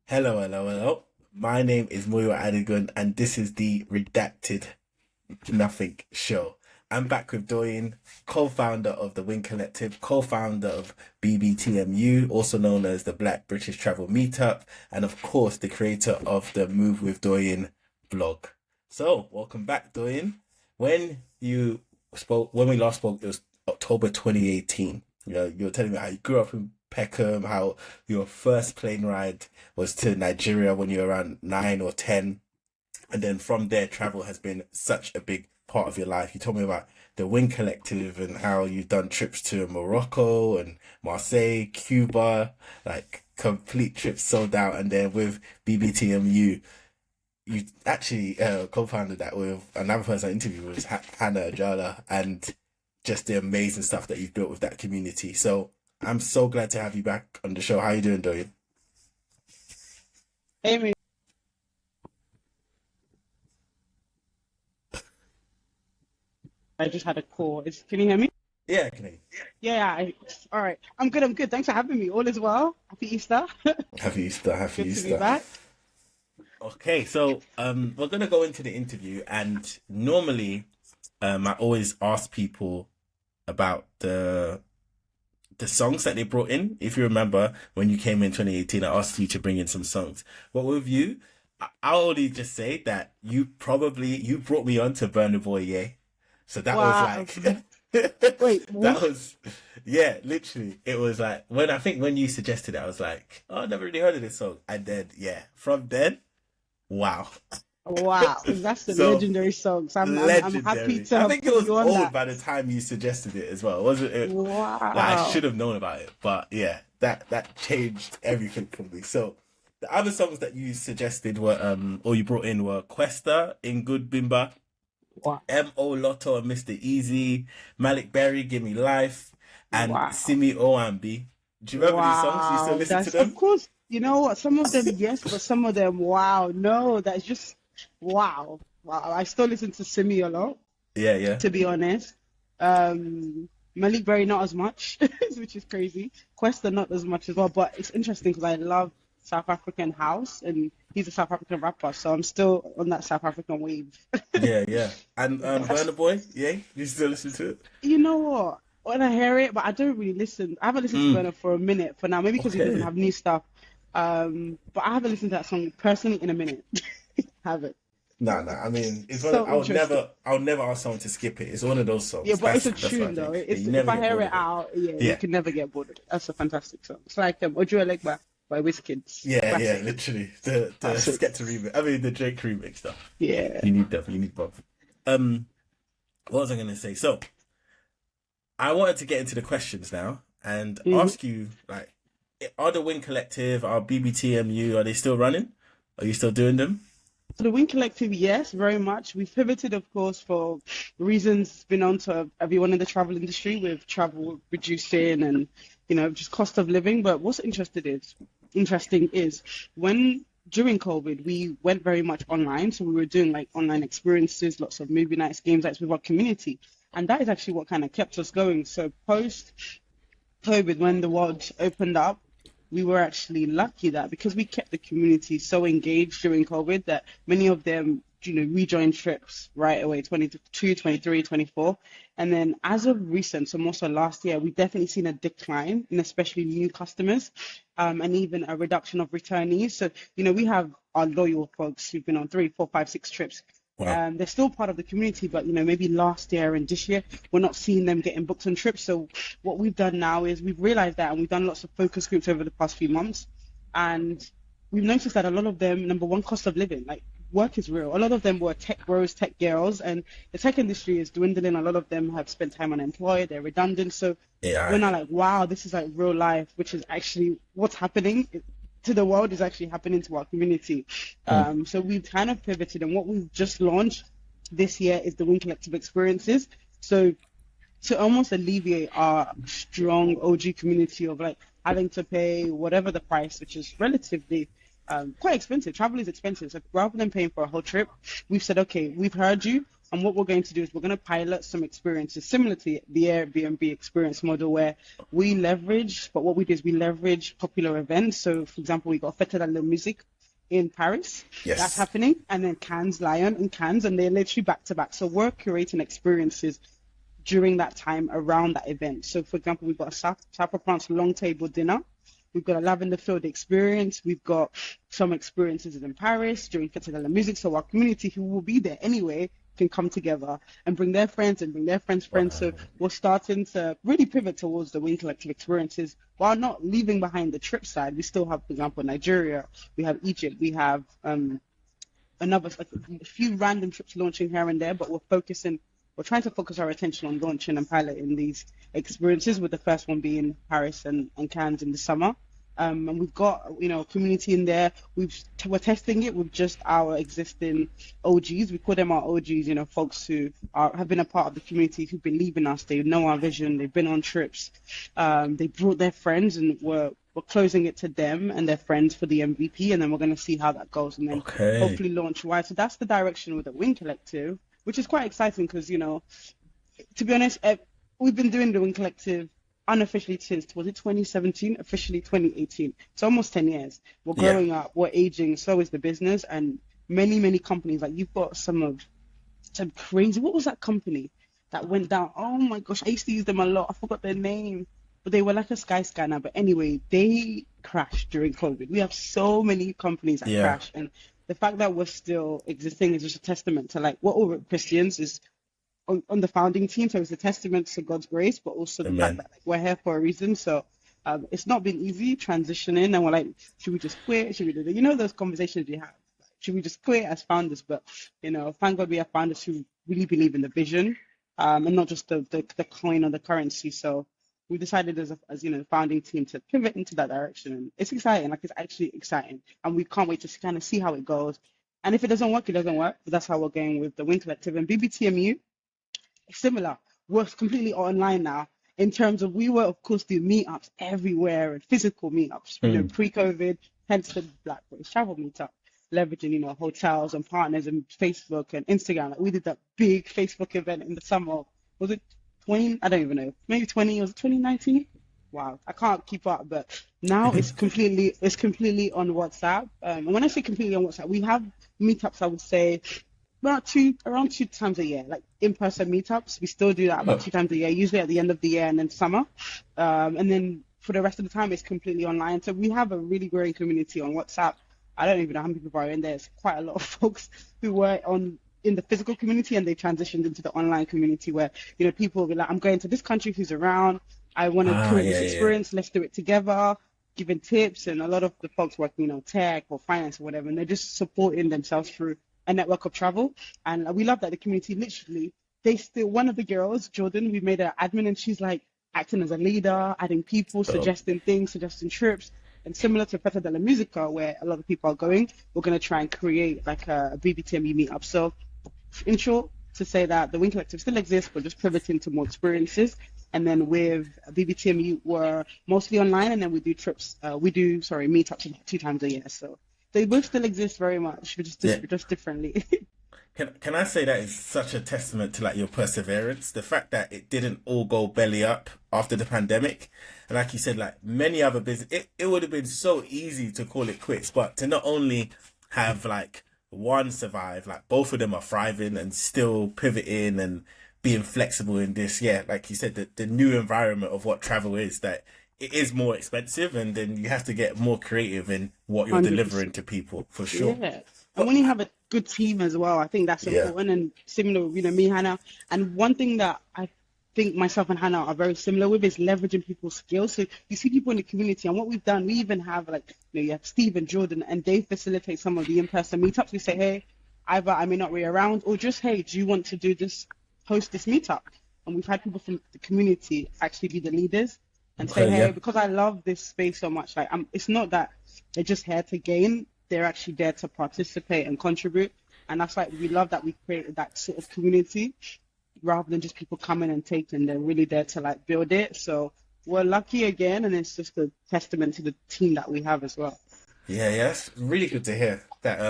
Hello, hello, hello. My name is Muyo Adigun, and this is the Redacted Nothing Show. I'm back with Doyin, co-founder of the Wing Collective, co-founder of BBTMU, also known as the Black British Travel Meetup, and of course, the creator of the Move with Doyin blog. So, welcome back, Doyin. When we last spoke, it was October 2018. You were telling me how you grew up in Peckham, how your first plane ride was to Nigeria when you were around 9 or 10. And then from there, travel has been such a big part of your life. You told me about the Wing Collective and how you've done trips to Morocco and Marseille, Cuba, like complete trips sold out. And then with BBTMU, you actually co-founded that with another person I interviewed was Hannah Ajala, and just the amazing stuff that you've built with that community. So I'm so glad to have you back on the show. How you doing, Doyin? Amy, I just had a call. Can you hear me? Yeah, can I? Yeah, all right. I'm good. I'm good. Thanks for having me. All is well. Happy Easter. Happy Easter, happy Good to be Easter. back. Okay, so we're gonna go into the interview, and normally I always ask people about the songs that they brought in. If you remember when you came in 2018, I asked you to bring in some songs. But with you, I'll only just say that you brought me on to Burna Boy, yeah. So that was Wow. like Wait, that what? was yeah, literally. It was like when you suggested it, I was like, oh, I've never really heard of this song. And then yeah, from then, wow. Wow. That's the So legendary song. So I'm happy legendary. to I have think it put was you on old that. by the time you suggested it as well, wasn't it? Like I Wow. should have known about it, but yeah, that changed everything for me. So the other songs that you suggested were or you brought in were Questa, In Good Bimba, Wow. Mo Lotto and Mr. Easy, Malik Berry, Give Me Life, and Wow. Simi Oambi. Do you remember these songs? You still Wow. listen to That's of them? course, you know what? Some of them, yes, but some of them, wow. No, that's just wow. Wow. I still listen to Simi a lot, Yeah, yeah. to be honest. Malik Berry not as much, which is crazy. Questa not as much as well, but it's interesting because I love South African house and he's a South African rapper, so I'm still on that South African wave. Yeah, yeah. And That's, Burna Boy, yeah? You still listen to it? you know what? When I hear it, but I don't really listen. I haven't listened to Mm, Burna for a minute for now, maybe because he doesn't okay. have new stuff. But I haven't listened to that song personally in a minute. Haven't. No, no. I mean, it's one. So interesting. I would never ask someone to skip it. It's one of those Yeah, songs. but it's a That's what I tune though. think. Yeah, It's you if never I get hear bored it of it. out, yeah, you Yeah, can never get bored of it. That's a fantastic song. It's like Oju Elegba by Wizkids. yeah, yeah. Classic. Literally, the Classic. Skepta remix. I mean, the Drake remix stuff. Yeah. You need them. You need both. Um, what was I gonna say? So I wanted to get into the questions now and Mhm. ask you, like, are the Win Collective, are BBTMU, are they still running? Are you still doing them? So the Wing Collective, yes, very much. We've pivoted, of course, for reasons been known to everyone in the travel industry with travel reducing and, just cost of living. But what's interesting is when during COVID, we went very much online. So we were doing like online experiences, lots of movie nights, games nights with our community. And that is actually what kind of kept us going. So post COVID, when the world opened up, we were actually lucky that because we kept the community so engaged during COVID that many of them, rejoined trips right away, 22, 23, 24. And then as of recent, so more so last year, we've definitely seen a decline in especially new customers, and even a reduction of returnees. So, we have our loyal folks who've been on 3, 4, 5, 6 trips. Wow. They're still part of the community, but maybe last year and this year, we're not seeing them getting booked on trips. So what we've done now is we've realized that, and we've done lots of focus groups over the past few months, and we've noticed that a lot of them, number one, cost of living, like work is real. A lot of them were tech bros, tech girls, and the tech industry is dwindling. A lot of them have spent time unemployed, they're redundant. So we're AI. now like, wow, this is like real life, which is actually what's happening to the world is actually happening to our community. Mm. So we've kind of pivoted, and what we've just launched this year is the Win Collective Experiences. So to almost alleviate our strong OG community of like having to pay whatever the price, which is relatively quite expensive. Travel is expensive. So rather than paying for a whole trip, we've said, okay, we've heard you And what we're going to do is we're going to pilot some experiences similar to the Airbnb experience model where we leverage, but what we do is we leverage popular events. So, for example, we got Fête de la Musique in Paris. That's Yes. happening. And then Cannes Lion in Cannes, and they're literally back to back. So we're curating experiences during that time around that event. So, for example, we've got a South of France long table dinner. We've got a lavender field experience. We've got some experiences in Paris during Fête de la Musique. So our community who will be there anyway can come together and bring their friends and bring their friends' friends. So Wow. we're starting to really pivot towards the Wing Collective experiences while not leaving behind the trip side. We still have, for example, Nigeria, we have Egypt, we have another like a few random trips launching here and there, but we're trying to focus our attention on launching and piloting these experiences, with the first one being Paris and Cannes in the summer. And we've got, a community in there. We're testing it with just our existing OGs. We call them our OGs, folks who have been a part of the community, who believe in us. They know our vision. They've been on trips. They brought their friends, and we're closing it to them and their friends for the MVP, and then we're going to see how that goes, and then Okay. hopefully launch wide. So that's the direction with the Wing Collective, which is quite exciting because, to be honest, we've been doing the Wing Collective unofficially since, was it 2017? Officially 2018. It's almost 10 years. We're Yeah. growing up, we're aging, so is the business, and many, many companies, like you've got some crazy, what was that company that went down? Oh my gosh, I used to use them a lot. I forgot their name, but they were like a sky scanner. But anyway, they crashed during COVID. We have so many companies that Yeah. crash, and the fact that we're still existing is just a testament to like what all Christians is on the founding team. So it's a testament to God's grace, but also the fact Amen. that like, we're here for a reason. So it's not been easy transitioning, and we're like, should we just quit? Should we do that? Those conversations we have. Should we just quit as founders? But thank God we have founders who really believe in the vision, and not just the coin or the currency. So we decided as founding team to pivot into that direction, and it's exciting. Like, it's actually exciting, and we can't wait to kind of see how it goes. And if it doesn't work, it doesn't work. But that's how we're going with the Wing Collective and BBTMU. Similar. We're completely online now in terms of, we were, of course, doing meetups everywhere and physical meetups, Mm. pre-COVID, hence the Black British Travel Meetup, leveraging, hotels and partners and Facebook and Instagram. Like, we did that big Facebook event in the summer. Was it 20? I don't even know. Maybe 20, was it 2019? Wow, I can't keep up, but now it's completely on WhatsApp. And when I say completely on WhatsApp, we have meetups, I would say, around 2 times a year, like in-person meetups. We still do that about Oh. 2 times a year, usually at the end of the year and then summer. And then for the rest of the time, it's completely online. So we have a really growing community on WhatsApp. I don't even know how many people are in there. It's quite a lot of folks who were in the physical community, and they transitioned into the online community where, people will be like, I'm going to this country, who's around. I want to Ah, create yeah, this yeah. experience. Let's do it together. Giving tips, and a lot of the folks working, tech or finance or whatever, and they're just supporting themselves through a network of travel. And we love that the community, literally, one of the girls, Jordan, we made her admin, and she's like acting as a leader, adding people, Oh. suggesting things, suggesting trips. And similar to Feta de la Musica, where a lot of people are going, we're going to try and create like a BBTME meetup. So, in short, to say that the Wing Collective still exists, but just pivoting to more experiences. And then with BBTME, we're mostly online, and then we do trips. Sorry, meetups about 2 times a year. So they both still exist very much, but Yeah. just differently. Can I say that is such a testament to like your perseverance, the fact that it didn't all go belly up after the pandemic, and like you said, like many other business, it would have been so easy to call it quits, but to not only have like one survive, like both of them are thriving and still pivoting and being flexible in this. Yeah, like you said, the new environment of what travel is, that it is more expensive, and then you have to get more creative in what you're delivering 100%. to people for sure. Yeah. And But when you have a good team as well, I think that's yeah. important. And similar, me, Hannah. And one thing that I think myself and Hannah are very similar with is leveraging people's skills. So you see people in the community, and what we've done, we even have like, you have Steve and Jordan, and they facilitate some of the in-person meetups. We say, hey, either I may not be around, or just, hey, do you want to host this meetup? And we've had people from the community actually be the leaders and say, Okay, hey, yeah. because I love this space so much, like, it's not that they're just here to gain, they're actually there to participate and contribute. And that's like, we love that we created that sort of community rather than just people coming and taking. They're really there to like build it. So we're lucky again, and it's just a testament to the team that we have as well. Yeah, yeah, that's really good to hear that.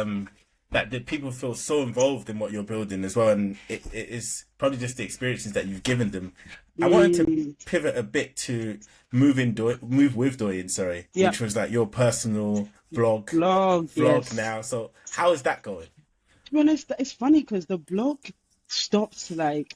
that the people feel so involved in what you're building as well, and it is probably just the experiences that you've given them. I wanted to Mm, pivot a bit to move with Doyin, sorry, yeah. which was like your personal Blog, vlog yes. now. So how is that going? To be honest, it's funny because the blog stopped like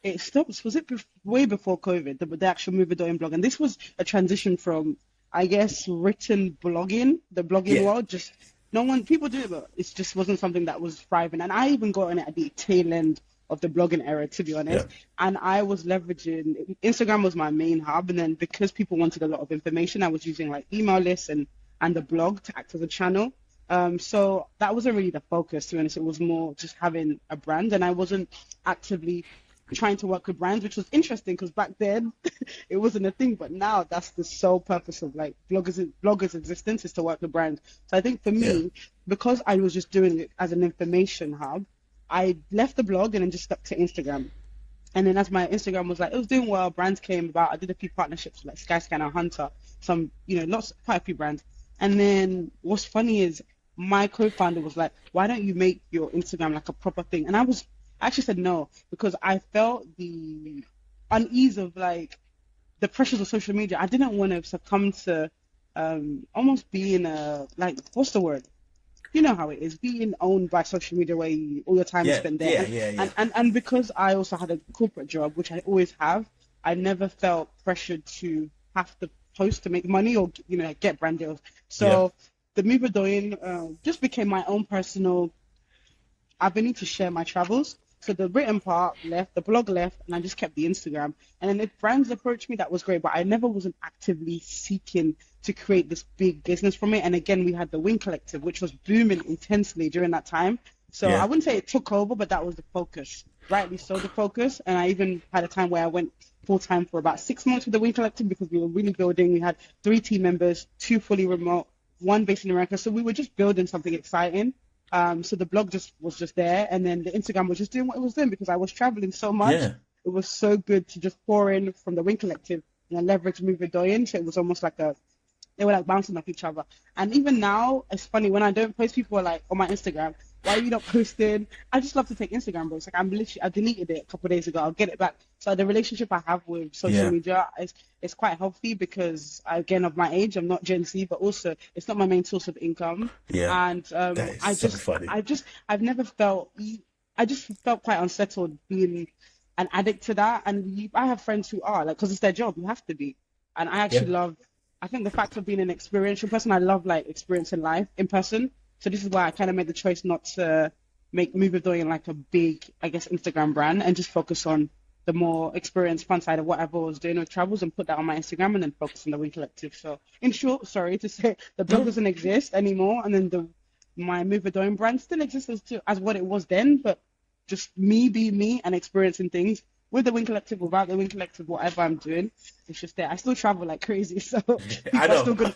it stopped. Was it way before COVID? The actual movie Doing blog, and this was a transition from, I guess, written blogging, the blogging Yeah, world. Just no one people do it, but it just wasn't something that was thriving. And I even got on it at the tail end of the blogging era, to be yeah, honest. And I was leveraging Instagram was my main hub, and then because people wanted a lot of information, I was using like email lists and the blog to act as a channel. So that wasn't really the focus, to be honest. It was more just having a brand, and I wasn't actively trying to work with brands, which was interesting because back then it wasn't a thing, but now that's the sole purpose of like bloggers' existence is to work with brands. So I think for yeah, me, because I was just doing it as an information hub, I left the blog and then just stuck to Instagram. And then as my Instagram was like, it was doing well, brands came about. I did a few partnerships with like Skyscanner, Hunter, some, quite a few brands. And then what's funny is my co-founder was like, why don't you make your Instagram like a proper thing? And I actually said no because I felt the unease of like the pressures of social media. I didn't want to succumb to almost being a, like, what's the word? You know how it is being owned by social media where all your time is yeah, spent there, yeah, and, yeah, yeah, and and and because I also had a corporate job, which I always have, I never felt pressured to have to post to make money or get brand deals. yeah, So the Move Doyin just became my own personal avenue to share my travels. So the written part left, the blog left, and I just kept the Instagram. And then if brands approached me, that was great, but I never wasn't actively seeking to create this big business from it. And again, we had the Wing Collective, which was booming intensely during that time. So I yeah, wouldn't say it took over, but that was the focus. Rightly so, the focus. And I even had a time where I went full time for about 6 months with the Wing Collective because we were really building. We had 3 team members, two fully remote, one based in America. So we were just building something exciting. So the blog just was just there, and then the Instagram was just doing what it was doing because I was traveling so much. yeah, It was so good to just pour in from the Wing Collective and then leverage Move with Doyen. So it was almost like they were like bouncing off each other. And even now, it's funny when I don't post, people are like on my Instagram, why are you not posting? I just love to take Instagram breaks. Like I deleted it a couple of days ago. I'll get it back. So the relationship I have with social yeah, media is quite healthy because again of my age, I'm not Gen Z, but also it's not my main source of income. yeah. And That is so funny. I've never felt I just felt quite unsettled being an addict to that. And I have friends who are like, because it's their job, you have to be. And I Yeah, actually love, I think the fact of being an experiential person, I love like experiencing life in person. So this is why I kind of made the choice not to make Move with Doing like a big, I guess, Instagram brand and just focus on the more experienced fun side of whatever I was doing with travels and put that on my Instagram and then focus on the Wing Collective. So in short, sorry to say, the blog no, doesn't exist anymore, and then the my Move with Doing brand still exists as what it was then, but just me being me and experiencing things with the Wing Collective, without the Wing Collective, whatever I'm doing, it's just there. I still travel like crazy, so I people are know. still gonna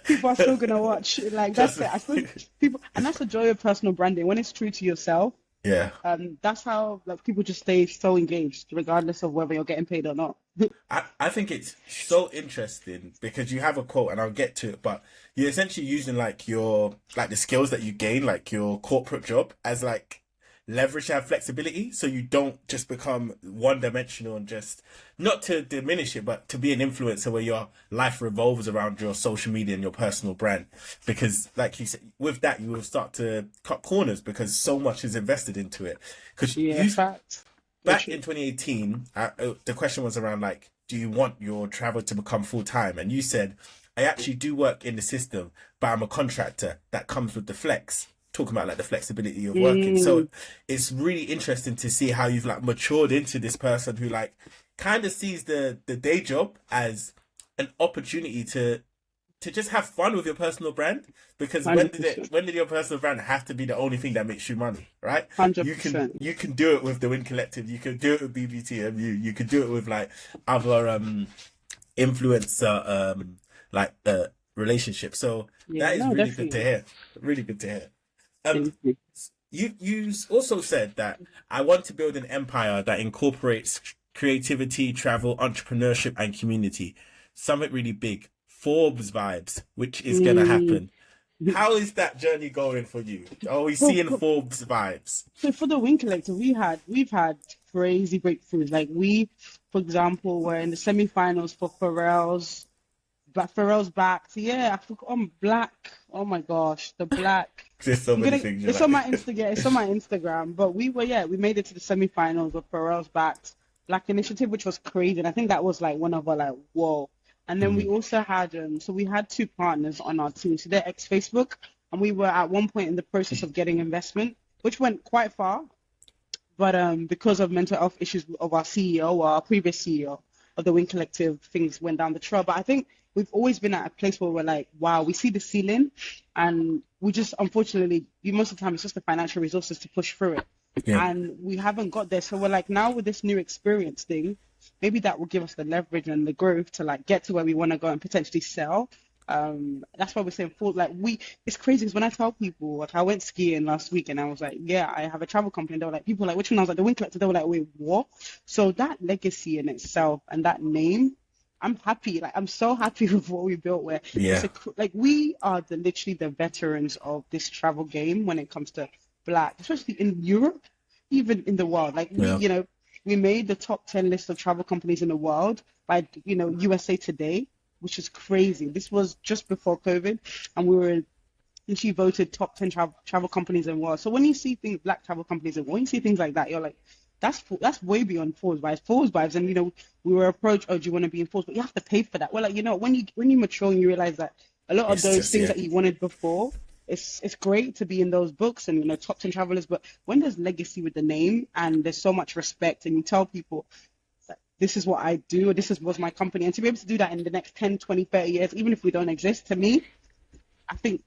people are still gonna watch. Like Trust that's me. it. I still people, and that's the joy of personal branding when it's true to yourself. Yeah. That's how like people just stay so engaged, regardless of whether you're getting paid or not. I think it's so interesting because you have a quote and I'll get to it, but you're essentially using like the skills that you gain, like your corporate job as like leverage to have flexibility so you don't just become one dimensional and just not to diminish it, but to be an influencer where your life revolves around your social media and your personal brand. Because like you said, with that, you will start to cut corners because so much is invested into it. Because Yeah, you fact. back in Literally. 2018, the question was around like, do you want your travel to become full time? And you said, I actually do work in the system, but I'm a contractor that comes with the flex. Talking about like the flexibility of working. So Mm, it's really interesting to see how you've like matured into this person who like kind of sees the day job as an opportunity to just have fun with your personal brand, because Hundred percent. when did your personal brand have to be the only thing that makes you money, right? 100%. You can do it with the Win Collective, you can do it with BBTMU, you can do it with like other influencer relationships. So Yeah, that is no, really good to definitely. hear. Really good to hear. Um Thank you. you also said that I want to build an empire that incorporates creativity, travel, entrepreneurship, and community. Something really big. Forbes vibes, which is gonna Mm, happen. how is that journey going for you? Are we For, seeing for, Forbes vibes? so for the Wing Collective, we've had crazy breakthroughs. Like we, for example, were in the semi-finals for Pharrell's back. So yeah, I forgot. Black. Oh my gosh, the black. There's so many things you're It's on like. my Instagram. It's on my Instagram. But we made it to the semi-finals with Pharrell's back Black Initiative, which was crazy. And I think that was like one of our like whoa. And then we Mhm. also had so we had two partners on our team. So they're ex-Facebook, and we were at one point in the process of getting investment, which went quite far. But because of mental health issues of our CEO, or our previous CEO of the Wing Collective, things went down the trail. But I think we've always been at a place where we're like, wow, we see the ceiling, and we just unfortunately, most of the time, it's just the financial resources to push through it, Yeah. and we haven't got there. So we're like, now with this new experience thing, maybe that will give us the leverage and the growth to like get to where we want to go and potentially sell. That's why we're saying full like it's crazy because when I tell people like I went skiing last week and I was like, yeah, I have a travel company. They were like, people were like, which one? I was like, the Wing Collector. They were like, wait, what? So that legacy in itself and that name, I'm happy. Like I'm so happy with what we built. Where Yeah. like we are literally the veterans of this travel game when it comes to black, especially in Europe, even in the world. Like Yeah. we made the top 10 list of travel companies in the world by USA Today, which is crazy. This was just before COVID, and and she voted top 10 travel companies in the world. So when you see things, black travel companies, and when you see things like that, you're like, that's way beyond Forbes vibes. Forbes vibes, and we were approached, oh, do you want to be in Forbes? But you have to pay for that. Well, like when you mature and you realize that a lot of It's those just things yeah. that you wanted before, it's great to be in those books and top 10 travelers. But when there's legacy with the name and there's so much respect, and you tell people this is what I do, or was my company. And to be able to do that in the next 10, 20, 30 years, even if we don't exist, to me, I think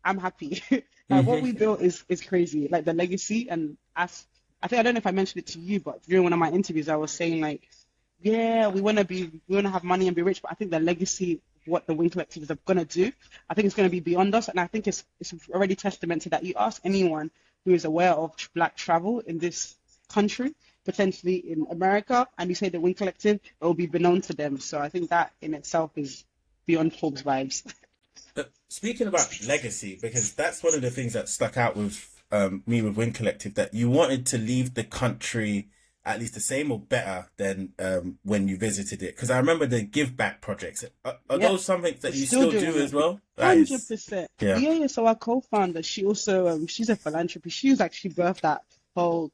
I'm happy. Like what we Hmm. built is crazy. Like the legacy and as I think I don't know if I mentioned it to you, but during one of my interviews I was saying like, yeah, we wanna have money and be rich, but I think the legacy what the Wing Collective is gonna do, I think it's gonna be beyond us. And I think it's already testament to that. You ask anyone who is aware of black travel in this country, potentially in America, and you say the Wing Collective, it will be beknown to them. So I think that in itself is beyond Forbes vibes. But speaking about legacy, because that's one of the things that stuck out with me with Win Collective, that you wanted to leave the country at least the same or better than when you visited it. Because I remember the give back projects. Are Yep, those something we're that you still still do doing as it. well? That is, 100%. yeah. Yeah. So our co-founder, she also she's a philanthropist. She was actually birthed that whole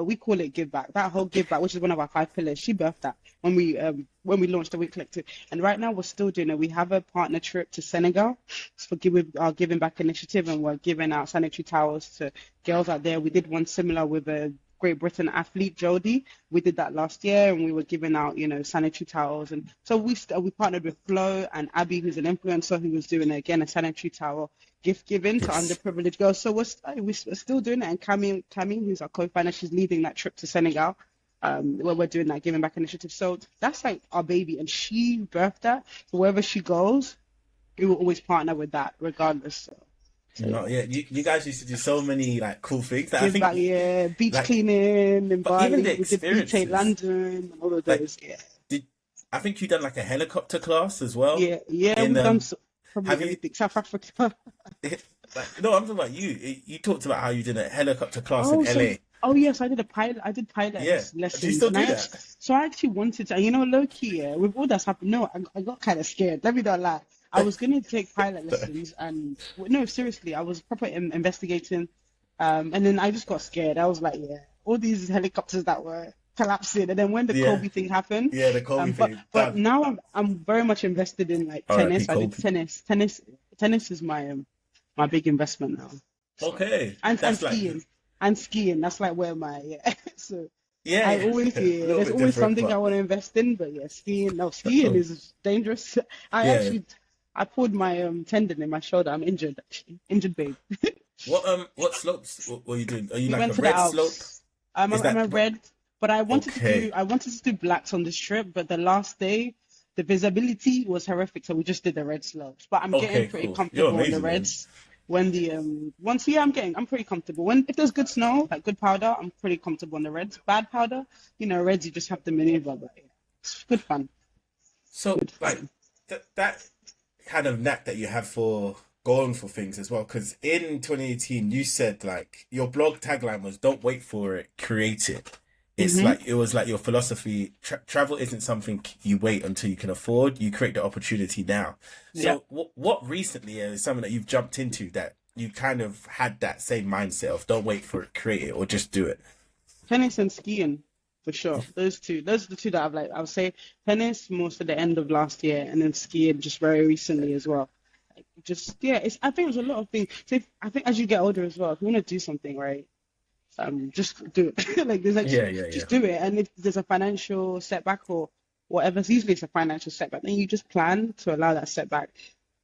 we call it give back. That whole give back, which is one of our five pillars. She birthed that when we launched the Wing Collective. And right now we're still doing it. We have a partner trip to Senegal for our giving back initiative, and we're giving out sanitary towels to girls out there. We did one similar with a Great Britain athlete, Jodie. We did that last year, and we were giving out, sanitary towels. And so we partnered with Flo and Abby, who's an influencer, who was doing again a sanitary towel gift giving to Yes. underprivileged girls. So we're still doing it. And Camille, who's our co-founder, she's leading that trip to Senegal, where we're doing that giving back initiative. So that's like our baby, and she birthed that. So wherever she goes, we will always partner with that, regardless. So No, yeah. yeah, you guys used to do so many like cool things that I Give think back, yeah, beach like, cleaning in but even the Bali. We did BT experiences, London and all of like, those. Yeah, did I think you done like a helicopter class as well? yeah. In We've done probably have you everything. South Africa. like no, I'm talking about you. You talked about how you did a helicopter class in Oh, so LA. yes, I did a pilot. I did pilot Yeah, do you lessons, still and do that? I actually wanted to. And low key, yeah, with all that's happened, no, I got kind of scared. Let me not lie. I was gonna take pilot lessons, and no, seriously, I was proper investigating, and then I just got scared. I was like, yeah, all these helicopters that were collapsing, and then when the Yeah, Kobe thing happened, yeah, the Kobe thing. but now I'm very much invested in like R.I.P. tennis. I did Kobe. tennis. Tennis is my big investment now. So Okay, and that's like skiing. That's like where my yeah. So yeah, I yeah, always a little there's bit always different, something I but want to invest in, but yeah, skiing. No, skiing is dangerous. I yeah. actually I pulled my tendon in my shoulder. I'm injured actually. Injured babe. What slopes were you doing? Are you We like went a to the red slope? Alps. Is I'm that a red, but okay? I wanted to do blacks on this trip, but the last day the visibility was horrific, so we just did the red slopes. But I'm getting Okay, pretty cool. You're comfortable on the amazing then. reds. When the once yeah, I'm pretty comfortable. When if there's good snow, like good powder, I'm pretty comfortable on the reds. Bad powder, reds you just have to maneuver, but yeah, it's good fun. So Good like fun. that kind of knack that you have for going for things as well. Because in 2018, you said like your blog tagline was "Don't wait for it, create it." It's Hmm. like it was like your philosophy. Travel isn't something you wait until you can afford. You create the opportunity now. Yeah. So, what recently is something that you've jumped into that you kind of had that same mindset of don't wait for it, create it, or just do it? Tennis and skiing, for sure. Those two. Those are the two that I've like. I would say tennis most at the end of last year, and then skiing just very recently as well. Like, just yeah, it's. I think there's a lot of things. So I think as you get older as well, if you want to do something, right, just do it. Like there's Yeah, actually yeah, yeah. just do it. And if there's a financial setback or whatever, it's usually it's a financial setback, then you just plan to allow that setback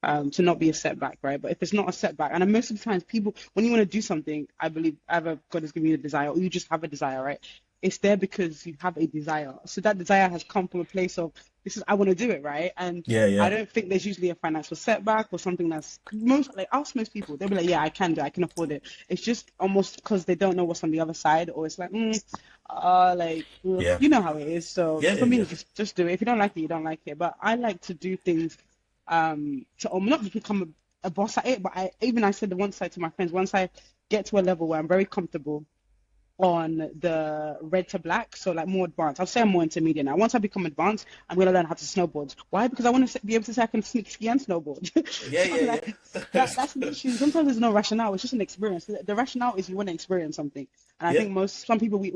to not be a setback, right? But if it's not a setback, and most of the times people, when you want to do something, I believe either God has given you a desire or you just have a desire, right? It's there because you have a desire. So that desire has come from a place of this is I want to do it, right? And Yeah, I yeah. don't think there's usually a financial setback or something that's most like ask most people, they'll be like, yeah, I can do, it, I can afford it. It's just almost because they don't know what's on the other side, or it's like, Yeah. you know how it is. So Yeah, for yeah, me, yeah. just do it. If you don't like it, you don't like it. But I like to do things to not just become a boss at it, but I said the one side to my friends, once I get to a level where I'm very comfortable on the red to black, so like more advanced. I'll say I'm more intermediate now. Once I become advanced, I'm gonna learn how to snowboard. Why? Because I want to be able to say I can ski and snowboard. Yeah, So yeah, like yeah. that's literally sometimes there's no rationale. It's just an experience. The rationale is you want to experience something, and I Yeah, think some people we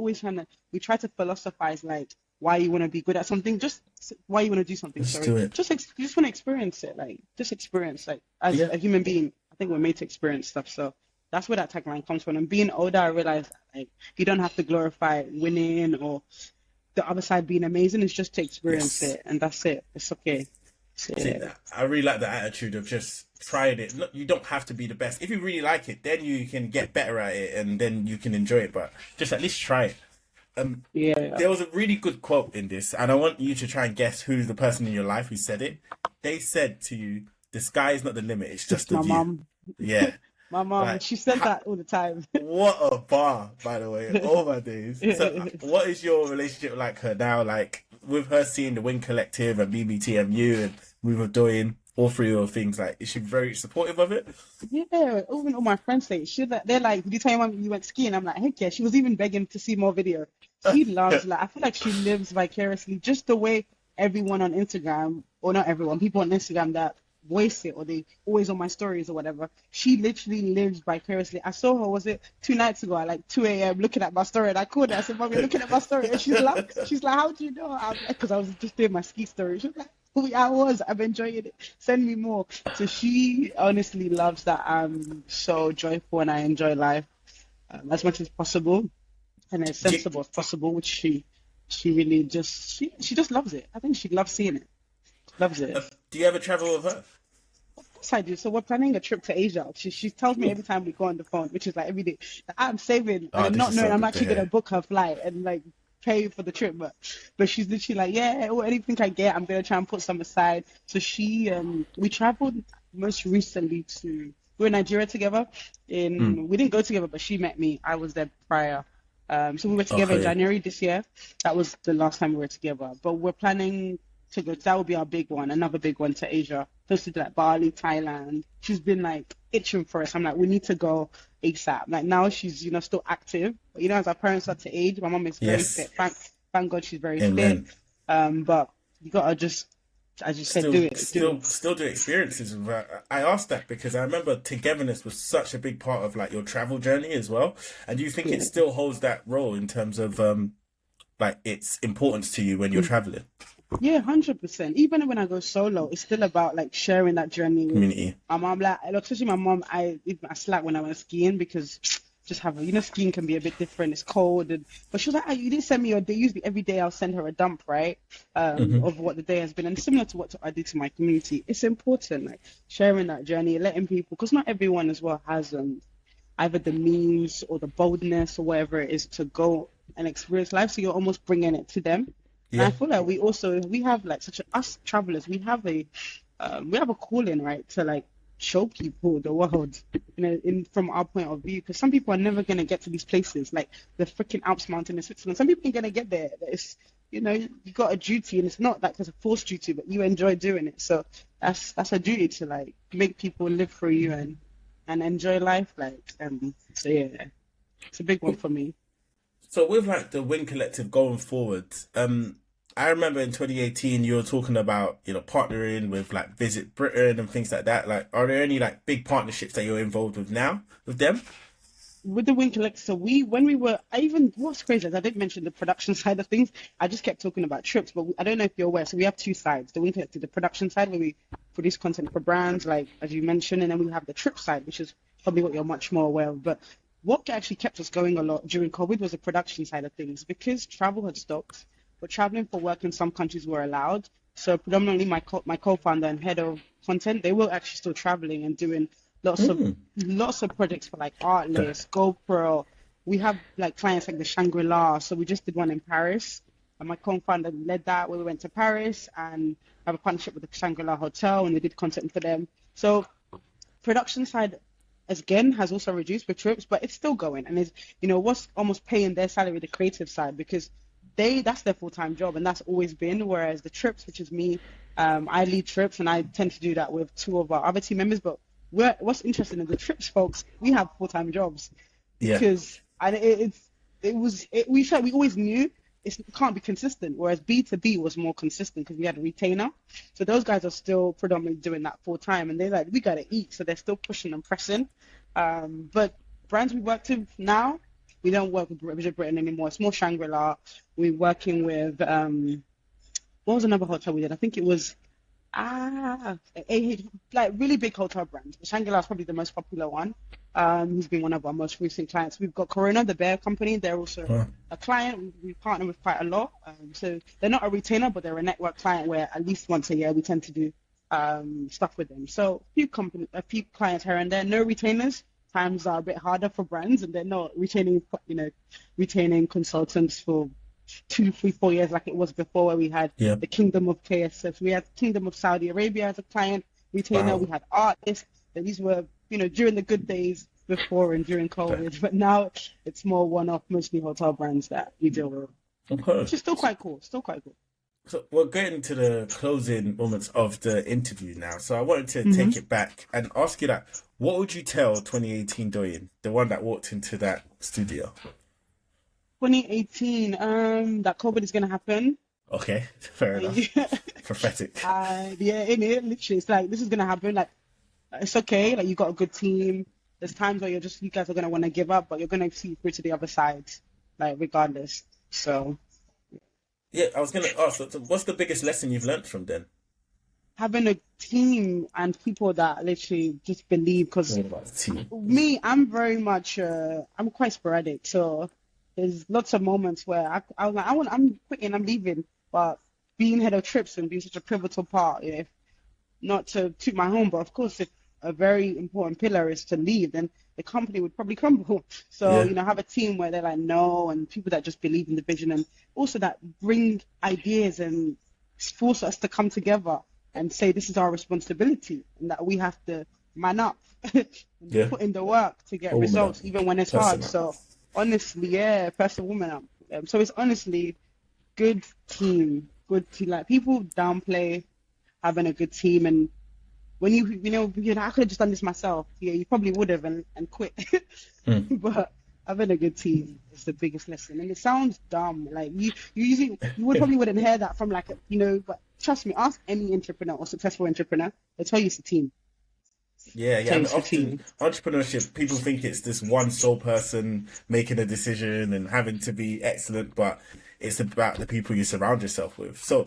try to philosophize like why you want to be good at something, just why you want to do something. let's Sorry, do it. you just want to experience it, like just experience. Like as Yeah. a human being, I think we're made to experience stuff. So that's where that tagline comes from. And being older, I realized like you don't have to glorify winning or the other side being amazing. It's just to experience Yes. it, and that's it. It's okay. So, See, yeah, I really like the attitude of just trying it. You don't have to be the best. If you really like it, then you can get better at it, and then you can enjoy it. But just at least try it. Um, yeah. there was a really good quote in this, and I want you to try and guess who's the person in your life who said it. They said to you, "The sky is not the limit; it's just It's the my view." mom. Yeah, My mom, like she says that all the time. what a bar, by the way. All my days. So, what is your relationship like her now? Like with her seeing the Wing Collective and BBTMU and Move of Doyin, all three of things. Like, is she very supportive of it? Yeah, even all my friends say they're like, "Did you tell your mom you went skiing?" I'm like, "Heck yeah!" She was even begging to see more video. She loves like I feel like she lives vicariously, just the way everyone on Instagram, or not everyone, people on Instagram that voice it or they always on my stories or whatever. She literally lives vicariously. I saw her, was it 2 nights ago at like 2 a.m. looking at my story, and I called her. I said, "Mom, you're looking at my story," and she's like, "How do you know?" I'm like, "Because I was just doing my ski story." She's like, "Oh yeah, I was. I'm enjoying it. Send me more." So she honestly loves that I'm so joyful and I enjoy life as much as possible and as Do you, sensible as possible, which she really just she just loves it. I think she loves seeing it. Loves it. do you ever travel with her? Of course I do. So we're planning a trip to Asia. She tells me Ooh. every time we go on the phone, which is like every day, that I'm saving Oh, and this not is knowing so I'm good to actually gonna hear. book her flight and like pay for the trip, but she's literally like, yeah, or anything I get, I'm gonna try and put some aside. So we traveled most recently to we were in Nigeria together. Mm. In We didn't go together, but she met me. I was there prior. So we were together in Okay. January this year. That was the last time we were together. But we're planning to go. That would be our big one, another big one to Asia. Close to like Bali, Thailand. She's been like itching for us. I'm like, we need to go ASAP. Like now she's still active. But as our parents start to age, my mom is very Yes. fit. Thank God she's very fit. Amen. But you gotta just, as you said, Still, do it, do still, it. still do experiences. I asked that because I remember togetherness was such a big part of like your travel journey as well. And do you think it Yeah. still holds that role in terms of like its importance to you when you're traveling? Yeah, 100%. Even when I go solo, it's still about like sharing that journey with Community. my mom. Like, especially my mom, I slack when I went skiing because just have skiing can be a bit different. It's cold, but she was like, oh, you didn't send me your day. Usually every day I'll send her a dump, right? Hmm. Of what the day has been, and similar to what I do to my community. It's important, like sharing that journey, letting people, because not everyone as well has either the means or the boldness or whatever it is to go and experience life. So you're almost bringing it to them. And I Yeah. feel like we have like us travelers, we have a calling, right? To like show people the world, in from our point of view. Because some people are never gonna get to these places, like the freaking Alps mountain in Switzerland. Some people are gonna get there. It's, you got a duty, and it's not like it's a forced duty, but you enjoy doing it. So that's a duty to like make people live for you and enjoy life. So yeah, it's a big one for me. So with like the Win Collective going forward, I remember in 2018 you were talking about, partnering with like Visit Britain and things like that. Like, are there any like big partnerships that you're involved with now with them? With the Wing Collector, so when we were, what's crazy is I didn't mention the production side of things. I just kept talking about trips, but I don't know if you're aware. So we have two sides: the Wing Collector, the production side, where we produce content for brands, like as you mentioned, and then we have the trip side, which is probably what you're much more aware of. But what actually kept us going a lot during COVID was the production side of things, because travel had stopped, but traveling for work in some countries were allowed. So predominantly my co-founder and head of content, they were actually still traveling and doing lots of Mm. lots of projects for like The- Artlist, GoPro. We have like clients like the Shangri-La. So we just did one in Paris, and my co-founder led that where we went to Paris and have a partnership with the Shangri-La Hotel, and we did content for them. So production side, as again, has also reduced with trips, but it's still going, and is, what's almost paying their salary, the creative side, because that's their full-time job, and that's always been. Whereas the trips, which is me, I lead trips, and I tend to do that with two of our other team members. But what's interesting in the trips, folks, we have full-time jobs, yeah, because and we always knew it can't be consistent. Whereas B2B was more consistent because we had a retainer. So those guys are still predominantly doing that full time, and they're like, we gotta eat, so they're still pushing and pressing. But brands we work with now, we don't work with Visit Britain anymore. It's more Shangri-La. We're working with what was another hotel we did? I think it was like really big hotel brands. Shangri-La is probably the most popular one. He's been one of our most recent clients. We've got Corona, the bear company. They're also Huh. a client. We partner with quite a lot. So they're not a retainer, but they're a network client where at least once a year we tend to do stuff with them. So a few clients here and there. No retainers. Times are a bit harder for brands, and they're not retaining consultants for 2, 3, 4 years like it was before, where we had yeah, the Kingdom of KSF, we had Kingdom of Saudi Arabia as a client retainer, we wow, had artists, and these were, during the good days before and during but COVID, but now it's more one-off, mostly hotel brands that we deal with, okay. which is still quite cool, still quite cool. So we're getting to the closing moments of the interview now. So I wanted to hmm take it back and ask you that: what would you tell 2018 Doyin, the one that walked into that studio? 2018, that COVID is going to happen. Okay, fair enough. Yeah, Prophetic. yeah, in it, literally, it's like, this is going to happen. Like, it's okay. Like, you got a good team. There's times where you guys are gonna want to give up, but you're gonna see through to the other side, like regardless. So Yeah, I was gonna ask, so what's the biggest lesson you've learned from then? having a team and people that literally just believe, because What about the team? me, I'm very much, I'm quite sporadic. So there's lots of moments where I was like, I'm quitting, I'm leaving, but being head of trips and being such a pivotal part, not to toot my home, but of course, if a very important pillar is to leave, then the company would probably crumble. So, Yeah, have a team where they're like, no, and people that just believe in the vision, and also that bring ideas and force us to come together and say this is our responsibility and that we have to man up and yeah. put in the work to get A woman up, results, even when it's hard. person up. So, honestly, yeah, person, woman up. So, it's honestly good team, good team. Like, people downplay having a good team, and when I could have just done this myself. Yeah, you probably would have and quit. Mm. But having a good team is the biggest lesson. And it sounds dumb. Like, you would probably wouldn't hear that from like but trust me, ask any entrepreneur or successful entrepreneur. They'll tell you it's a team. Yeah, yeah. Tell you And it's a often team. entrepreneurship, people think it's this one sole person making a decision and having to be excellent, but it's about the people you surround yourself with. So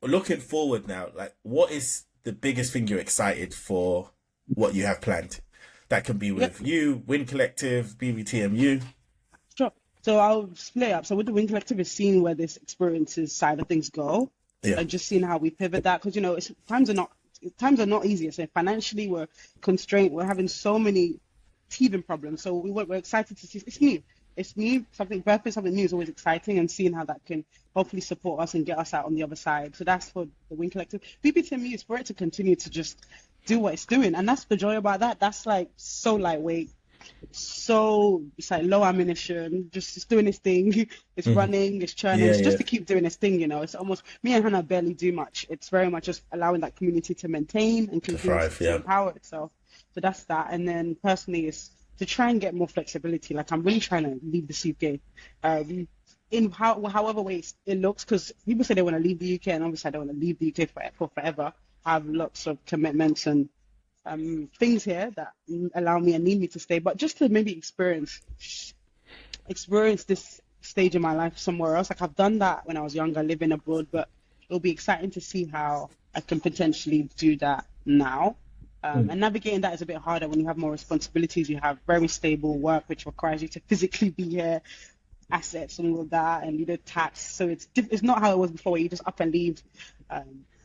looking forward now, like what is the biggest thing you're excited for what you have planned? That can be Yeah, with you, Win Collective, BBTMU. sure. So I'll split it up. So with the Wing Collective is seeing where this experiences side of things go, Yeah, and just seeing how we pivot that, because times are not easy. So financially we're constrained. We're having so many teething problems. So we're excited to see it's new. It's new, something birthing, something new is always exciting, and seeing how that can hopefully support us and get us out on the other side. So that's for the Wing Collective. BPTMU is for it to continue to just do what it's doing. And that's the joy about that. That's like so lightweight, so it's like low ammunition, just it's doing its thing. It's Mhm. running, it's churning. Yeah, It's just yeah, to keep doing its thing, It's almost me and Hannah barely do much. It's very much just allowing that community to maintain and to continue thrive. to Yeah. empower itself. So that's that. And then personally, is to try and get more flexibility. Like I'm really trying to leave the UK, in however ways it looks, because people say they want to leave the UK, and obviously I don't want to leave the UK for forever. I have lots of commitments and things here that allow me and need me to stay, but just to maybe experience this stage in my life somewhere else. Like I've done that when I was younger, living abroad, but it'll be exciting to see how I can potentially do that now. Mm. And navigating that is a bit harder when you have more responsibilities. You have very stable work, which requires you to physically be here, assets and all of that, and tax. So it's not how it was before, where you just up and leave.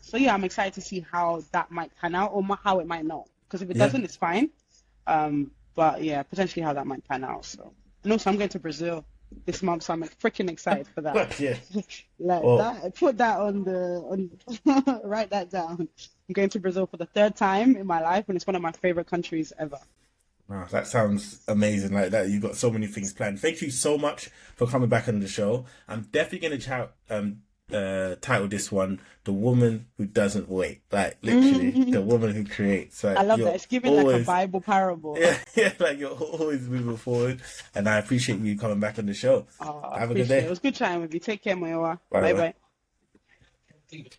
So yeah, I'm excited to see how that might pan out, or how it might not. Because if it Yeah. doesn't, it's fine. But yeah, potentially how that might pan out. So, and also I'm going to Brazil this month, so I'm freaking excited for that. But yeah. Like Well, that, put that on write that down. I'm going to Brazil for the third time in my life, and it's one of my favorite countries ever. wow, that sounds amazing. Like that, you've got so many things planned. Thank you so much for coming back on the show. I'm definitely gonna title this one "The Woman Who Doesn't Wait." Like literally, the woman who creates. I Like love that. you're It's giving like a always, Bible parable. yeah, yeah. Like you're always moving forward, and I appreciate you coming back on the show. I Have a good appreciate it. day. It was good chatting with you. Take care, Mayowa. Bye Bye bye. bye.